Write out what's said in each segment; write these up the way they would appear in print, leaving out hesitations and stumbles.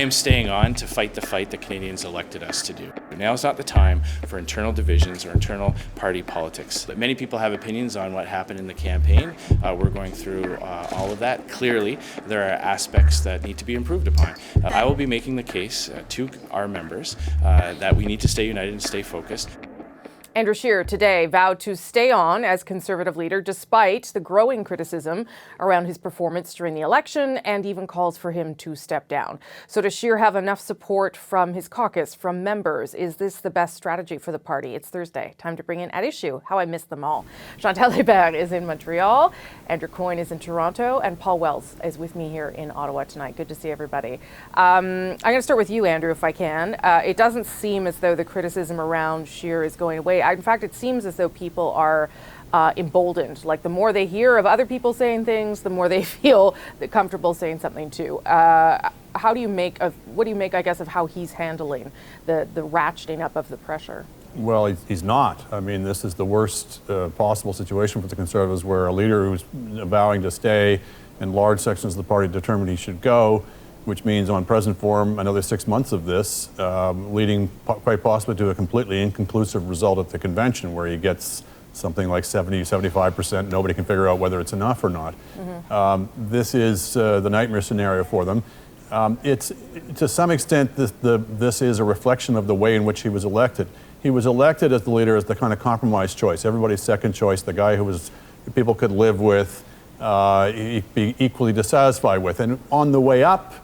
I am staying on to fight the fight that Canadians elected us to do. Now is not the time for internal divisions or internal party politics. But many people have opinions on what happened in the campaign. We're going through all of that. Clearly, there are aspects that need to be improved upon. I will be making the case to our members that we need to stay united and stay focused. Andrew Scheer today vowed to stay on as Conservative leader despite the growing criticism around his performance during the election and even calls for him to step down. So does Scheer have enough support from his caucus, from members? Is this the best strategy for the party? It's Thursday. Time to bring in At Issue, how I missed them all. Chantal Hébert is in Montreal, Andrew Coyne is in Toronto, and Paul Wells is with me here in Ottawa tonight. Good to see everybody. I'm going to start with you, Andrew, if I can. It doesn't seem as though the criticism around Scheer is going away. In fact, it seems as though people are emboldened. Like the more they hear of other people saying things, the more they feel comfortable saying something too. What do you make, I guess, of how he's handling the ratcheting up of the pressure? Well, he's not. I mean, this is the worst possible situation for the Conservatives, where a leader who's vowing to stay and large sections of the party determined he should go, which means on present form another 6 months of this, leading quite possibly to a completely inconclusive result at the convention, where he gets something like 70-75%. Nobody can figure out whether it's enough or not. This is the nightmare scenario for them. It's to some extent this is a reflection of the way in which he was elected. He was elected as the leader as the kind of compromise choice, everybody's second choice, the guy who people could live with, be equally dissatisfied with, and on the way up,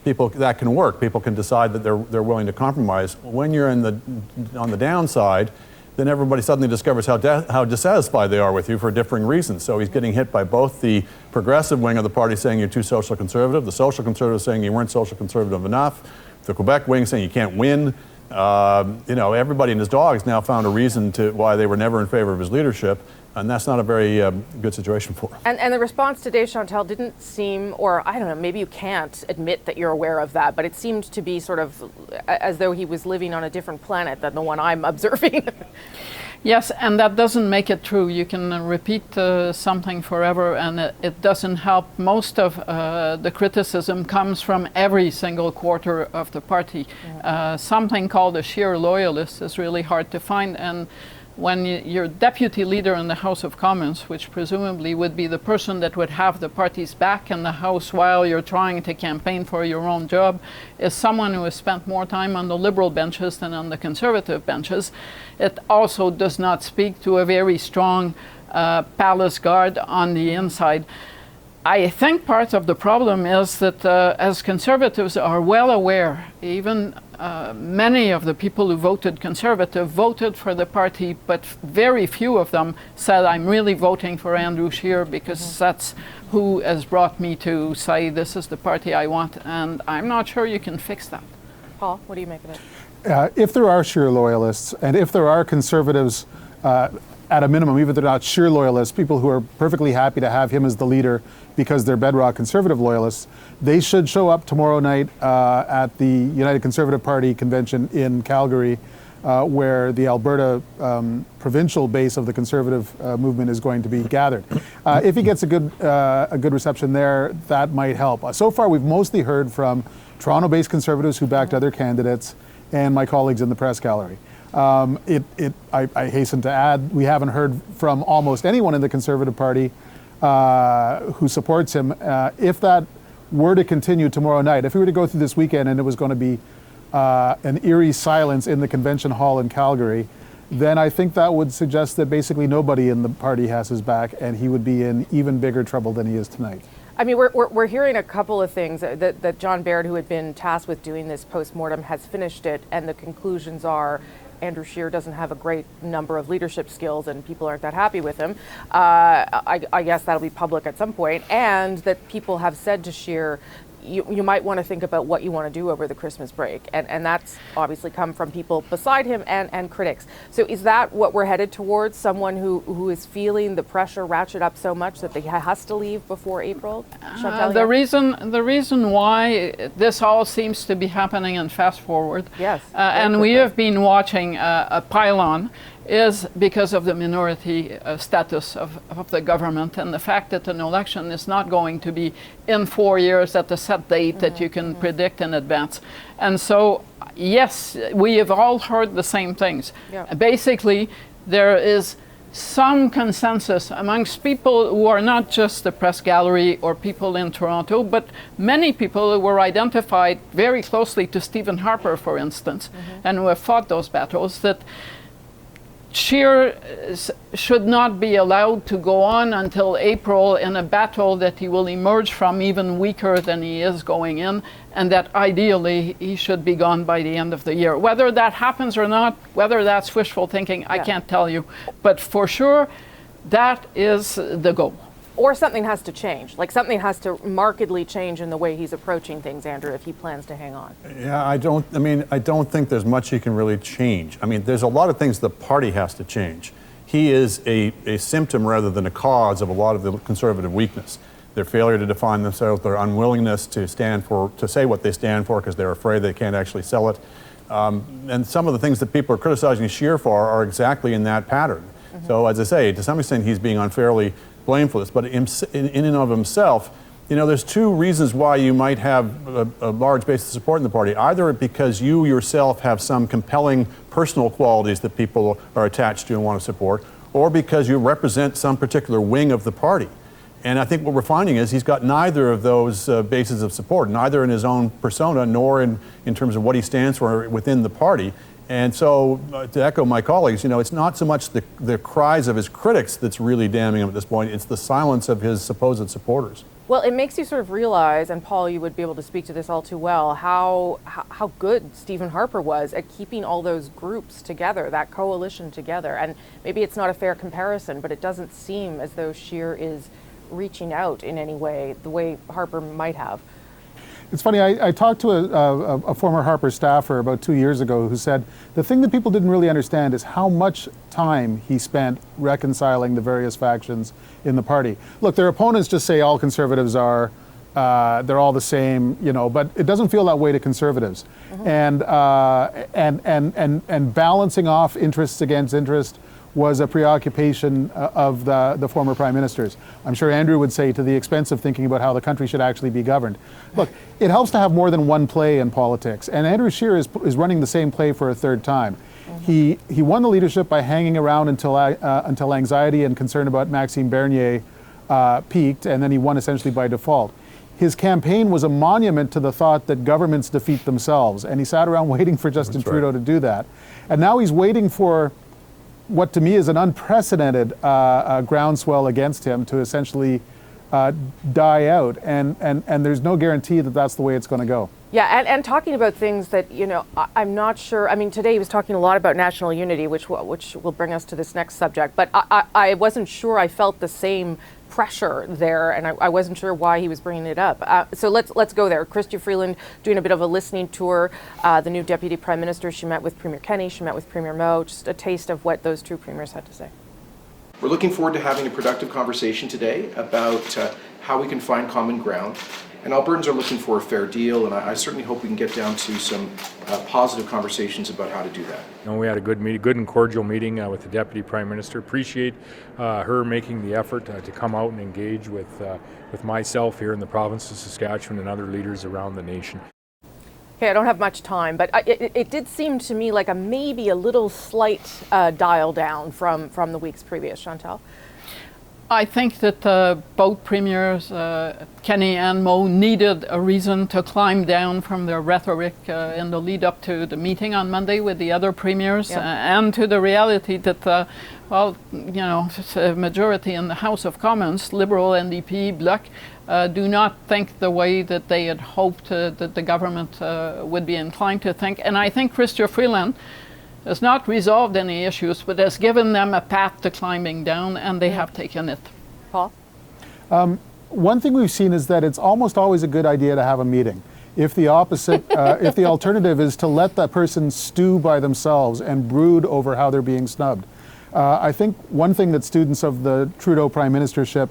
that can work. People can decide that they're willing to compromise. When you're on the downside, then everybody suddenly discovers how dissatisfied they are with you for differing reasons. So he's getting hit by both the progressive wing of the party saying you're too social conservative, the social conservatives saying you weren't social conservative enough, the Quebec wing saying you can't win. Everybody and his dog has now found a reason why they were never in favor of his leadership. And that's not a very good situation for him. And the response today, Chantal, didn't seem, or I don't know, maybe you can't admit that you're aware of that, but it seemed to be sort of as though he was living on a different planet than the one I'm observing. Yes, and that doesn't make it true. You can repeat something forever and it doesn't help. Most of the criticism comes from every single quarter of the party. Something called a Scheer loyalist is really hard to find, and when you're deputy leader in the House of Commons, which presumably would be the person that would have the party's back in the House while you're trying to campaign for your own job, is someone who has spent more time on the Liberal benches than on the Conservative benches. It also does not speak to a very strong palace guard on the inside. I think part of the problem is that as Conservatives are well aware, even many of the people who voted Conservative voted for the party, but very few of them said, I'm really voting for Andrew Scheer because that's who has brought me to say this is the party I want, and I'm not sure you can fix that. Paul, what do you make of it? If there are Scheer loyalists, and if there are Conservatives at a minimum, even if they're not Scheer loyalists, people who are perfectly happy to have him as the leader because they're bedrock Conservative loyalists, they should show up tomorrow night at the United Conservative Party convention in Calgary, where the Alberta provincial base of the Conservative movement is going to be gathered. If he gets a good reception there, that might help. So far, we've mostly heard from Toronto-based Conservatives who backed other candidates and my colleagues in the press gallery. I hasten to add, we haven't heard from almost anyone in the Conservative Party who supports him. If that were to continue tomorrow night, if we were to go through this weekend and it was going to be an eerie silence in the convention hall in Calgary, then I think that would suggest that basically nobody in the party has his back, and he would be in even bigger trouble than he is tonight. I mean, we're hearing a couple of things that John Baird, who had been tasked with doing this post-mortem, has finished it, and the conclusions are Andrew Scheer doesn't have a great number of leadership skills and people aren't that happy with him. I guess that'll be public at some point, and that people have said to Scheer, you might want to think about what you want to do over the Christmas break. And that's obviously come from people beside him and critics. So is that what we're headed towards? Someone who is feeling the pressure ratchet up so much that they has to leave before April? The reason why this all seems to be happening in fast forward. Yes. And we have been watching a pylon is because of the minority status of the government and the fact that an election is not going to be in 4 years at a set date that you can predict in advance. And so, yes, we have all heard the same things. Yeah. Basically, there is some consensus amongst people who are not just the press gallery or people in Toronto, but many people who were identified very closely to Stephen Harper, for instance, and who have fought those battles, that Scheer should not be allowed to go on until April in a battle that he will emerge from even weaker than he is going in, and that ideally he should be gone by the end of the year. Whether that happens or not, whether that's wishful thinking, I can't tell you. But for sure, that is the goal. Or something has to change. Like something has to markedly change in the way he's approaching things, Andrew, if he plans to hang on. Yeah, I don't think there's much he can really change. I mean, there's a lot of things the party has to change. He is a symptom rather than a cause of a lot of the conservative weakness. Their failure to define themselves, their unwillingness to say what they stand for because they're afraid they can't actually sell it. And some of the things that people are criticizing Scheer for are exactly in that pattern. So as I say, to some extent he's being unfairly blamed for this, but in and of himself, you know, there's two reasons why you might have a large base of support in the party. Either because you yourself have some compelling personal qualities that people are attached to and want to support, or because you represent some particular wing of the party. And I think what we're finding is he's got neither of those bases of support, neither in his own persona nor in terms of what he stands for within the party. And so, to echo my colleagues, you know, it's not so much the cries of his critics that's really damning him at this point, it's the silence of his supposed supporters. Well, it makes you sort of realize, and Paul, you would be able to speak to this all too well, how good Stephen Harper was at keeping all those groups together, that coalition together. And maybe it's not a fair comparison, but it doesn't seem as though Scheer is reaching out in any way, the way Harper might have. It's funny, I talked to a former Harper staffer about 2 years ago who said the thing that people didn't really understand is how much time he spent reconciling the various factions in the party. Look, their opponents just say all conservatives are, they're all the same, you know, but it doesn't feel that way to conservatives. And balancing off interests against interest was a preoccupation of the former prime ministers. I'm sure Andrew would say to the expense of thinking about how the country should actually be governed. Look, it helps to have more than one play in politics, and Andrew Scheer is running the same play for a third time. He won the leadership by hanging around until anxiety and concern about Maxime Bernier peaked, and then he won essentially by default. His campaign was a monument to the thought that governments defeat themselves, and he sat around waiting for Justin Trudeau to do that. And now he's waiting for what to me is an unprecedented groundswell against him to essentially die out, and there's no guarantee that that's the way it's going to go. Yeah, and talking about things that, you know, I'm not sure. I mean, today he was talking a lot about national unity, which will bring us to this next subject. But I wasn't sure I felt the same pressure there, and I wasn't sure why he was bringing it up. So let's go there. Chrystia Freeland doing a bit of a listening tour. The new Deputy Prime Minister, she met with Premier Kenney, she met with Premier Moe. Just a taste of what those two premiers had to say. We're looking forward to having a productive conversation today about how we can find common ground. And Albertans are looking for a fair deal, and I certainly hope we can get down to some positive conversations about how to do that. We had a good and cordial meeting with the Deputy Prime Minister. Appreciate her making the effort to come out and engage with myself here in the province of Saskatchewan and other leaders around the nation. Okay, I don't have much time, but it did seem to me like maybe a little slight dial down from the weeks previous. Chantal? I think that both premiers, Kenney and Moe, needed a reason to climb down from their rhetoric in the lead up to the meeting on Monday with the other premiers, and to the reality that, well, you know, a majority in the House of Commons, Liberal, NDP, Bloc, do not think the way that they had hoped that the government would be inclined to think. And I think Chrystia Freeland has not resolved any issues, but has given them a path to climbing down, and they have taken it. Paul? One thing we've seen is that it's almost always a good idea to have a meeting. If the opposite, if the alternative is to let that person stew by themselves and brood over how they're being snubbed. I think one thing that students of the Trudeau Prime Ministership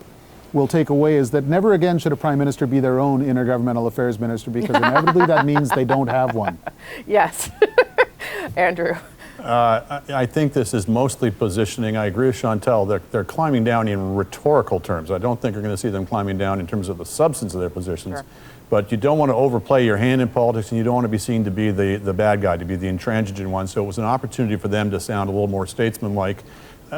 will take away is that never again should a Prime Minister be their own intergovernmental affairs minister, because inevitably that means they don't have one. Yes. Andrew? I think this is mostly positioning. I agree with Chantal. They're climbing down in rhetorical terms. I don't think you're going to see them climbing down in terms of the substance of their positions. Sure. But you don't want to overplay your hand in politics, and you don't want to be seen to be the bad guy, to be the intransigent one. So it was an opportunity for them to sound a little more statesmanlike.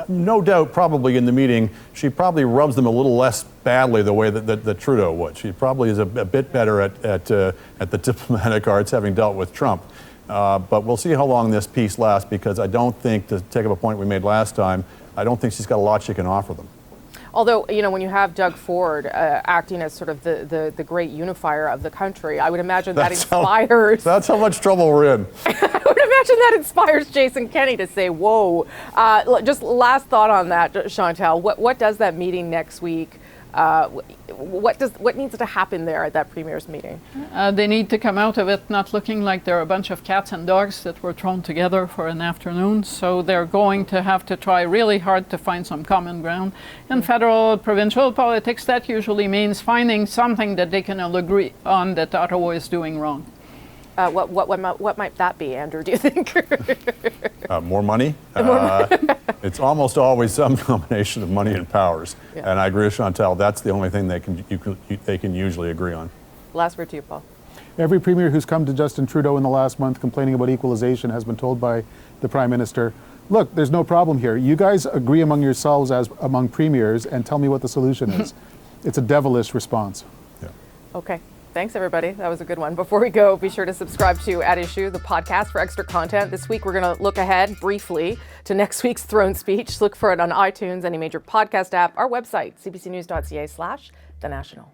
No doubt, probably in the meeting, she probably rubs them a little less badly the way that Trudeau would. She probably is a bit better at the diplomatic arts, having dealt with Trump. But we'll see how long this peace lasts, because I don't think, to take up a point we made last time, I don't think she's got a lot she can offer them. Although, you know, when you have Doug Ford acting as sort of the great unifier of the country, I would imagine that inspires... That's how much trouble we're in. I would imagine that inspires Jason Kenney to say, whoa. Just last thought on that, Chantal. What does that meeting next week, what needs to happen there at that premier's meeting? They need to come out of it not looking like they're a bunch of cats and dogs that were thrown together for an afternoon. So they're going to have to try really hard to find some common ground. In federal, provincial politics, that usually means finding something that they can all agree on that Ottawa is doing wrong. What might that be, Andrew, do you think? More money? It's almost always some combination of money and powers. Yeah. And I agree with Chantal, that's the only thing they can usually agree on. Last word to you, Paul. Every premier who's come to Justin Trudeau in the last month complaining about equalization has been told by the Prime Minister, look, there's no problem here. You guys agree among yourselves as among premiers and tell me what the solution is. It's a devilish response. Yeah. Okay. Thanks, everybody. That was a good one. Before we go, be sure to subscribe to At Issue, the podcast, for extra content. This week, we're going to look ahead briefly to next week's throne speech. Look for it on iTunes, any major podcast app, our website, cbcnews.ca/thenational.